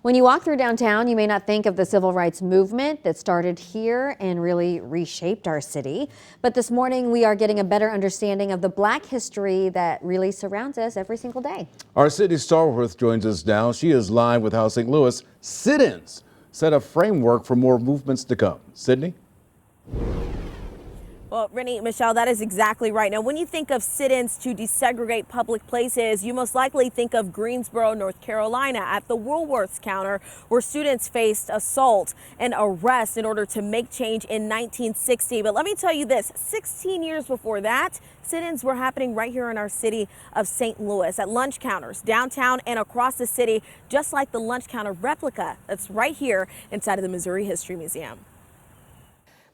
When you walk through downtown, you may not think of the civil rights movement that started here and really reshaped our city. But this morning, we are getting a better understanding of the Black history that really surrounds us every single day. Our Sydney Stallworth joins us now. She is live with how St. Louis sit-ins set a framework for more movements to come. Sydney? Well, Rennie, Michelle, that is exactly right. Now, when you think of sit-ins to desegregate public places, you most likely think of Greensboro, North Carolina, at the Woolworths counter, where students faced assault and arrest in order to make change in 1960. But let me tell you this, 16 years before that, sit-ins were happening right here in our city of St. Louis at lunch counters downtown and across the city, just like the lunch counter replica that's right here inside of the Missouri History Museum.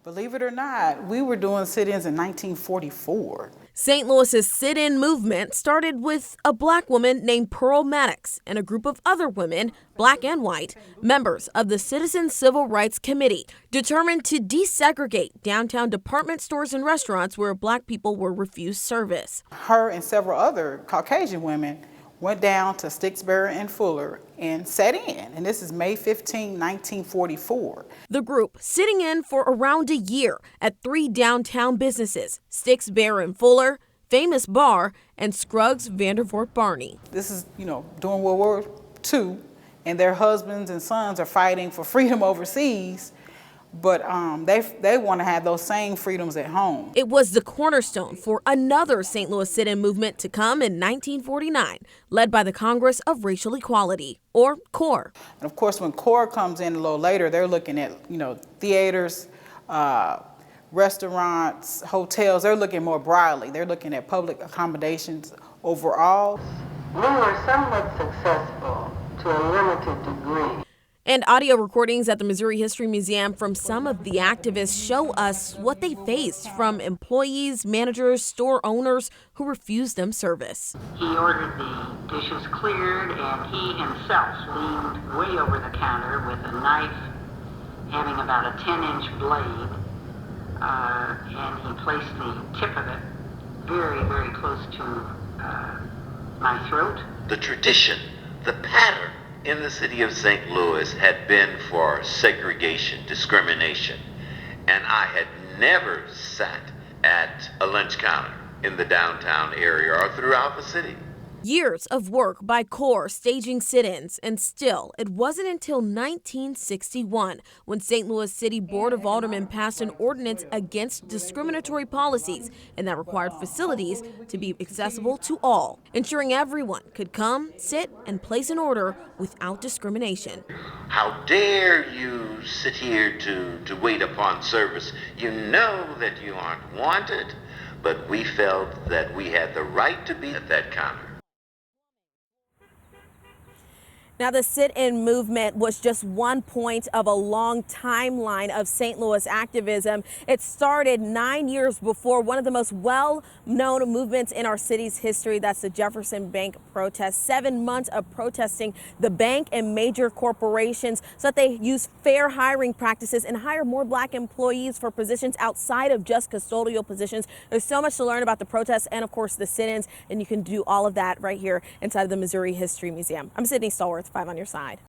Believe it or not, we were doing sit-ins in 1944. St. Louis's sit-in movement started with a Black woman named Pearl Maddox and a group of other women, Black and white, members of the Citizen Civil Rights Committee, determined to desegregate downtown department stores and restaurants where Black people were refused service. Her and several other Caucasian women went down to Sticksbury and Fuller and sat in. And this is May 15, 1944. The group sitting in for around a year at 3 downtown businesses, Sticksbury and Fuller, Famous Bar, and Scruggs Vandervoort Barney. This is, during World War II, and their husbands and sons are fighting for freedom overseas. But they want to have those same freedoms at home. It was the cornerstone for another St. Louis sit-in movement to come in 1949, led by the Congress of Racial Equality, or CORE. And of course, when CORE comes in a little later, they're looking at, theaters, restaurants, hotels. They're looking more broadly. They're looking at public accommodations overall. We were somewhat successful to a limited degree. And audio recordings at the Missouri History Museum from some of the activists show us what they faced from employees, managers, store owners who refused them service. He ordered the dishes cleared, and he himself leaned way over the counter with a knife having about a 10-inch blade, and he placed the tip of it very, very close to my throat. The tradition, the pattern in the city of St. Louis had been for segregation, discrimination, and I had never sat at a lunch counter in the downtown area or throughout the city. Years of work by CORE staging sit-ins, and still, it wasn't until 1961 when St. Louis City Board of Aldermen passed an ordinance against discriminatory policies, and that required facilities to be accessible to all, ensuring everyone could come, sit, and place an order without discrimination. How dare you sit here to wait upon service? You know that you aren't wanted, but we felt that we had the right to be at that counter. Now, the sit-in movement was just one point of a long timeline of St. Louis activism. It started 9 years before one of the most well-known movements in our city's history. That's the Jefferson Bank protest. 7 months of protesting the bank and major corporations so that they use fair hiring practices and hire more Black employees for positions outside of just custodial positions. There's so much to learn about the protests and, of course, the sit-ins, and you can do all of that right here inside of the Missouri History Museum. I'm Sydney Stallworth, 5 on your side.